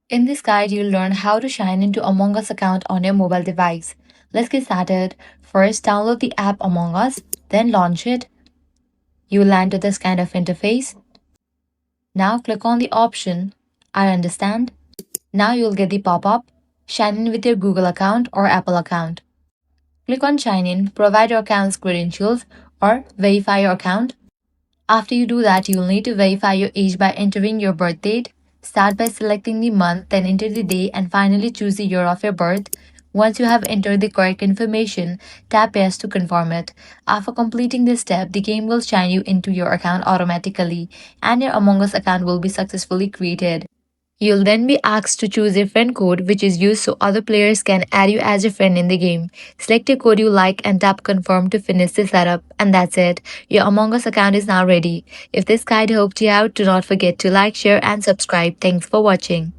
In this guide, you'll learn how to sign into Among Us account on your mobile device. Let's get started. First, download the app Among Us, then launch it. You will land to this kind of interface. Now click on the option I understand. Now you'll get the pop-up. Sign in with your Google account or Apple account. Click on Sign in, provide your account's credentials, or verify your account. After you do that, you'll need to verify your age by entering your birth date. Start by selecting the month, then enter the day, and finally choose the year of your birth. Once you have entered the correct information, tap Yes to confirm it. After completing this step, the game will sign you into your account automatically, and your Among Us account will be successfully created. You'll then be asked to choose a friend code which is used so other players can add you as a friend in the game. Select a code you like and tap confirm to finish the setup. And that's it. Your Among Us account is now ready. If this guide helped you out, do not forget to like, share and subscribe. Thanks for watching.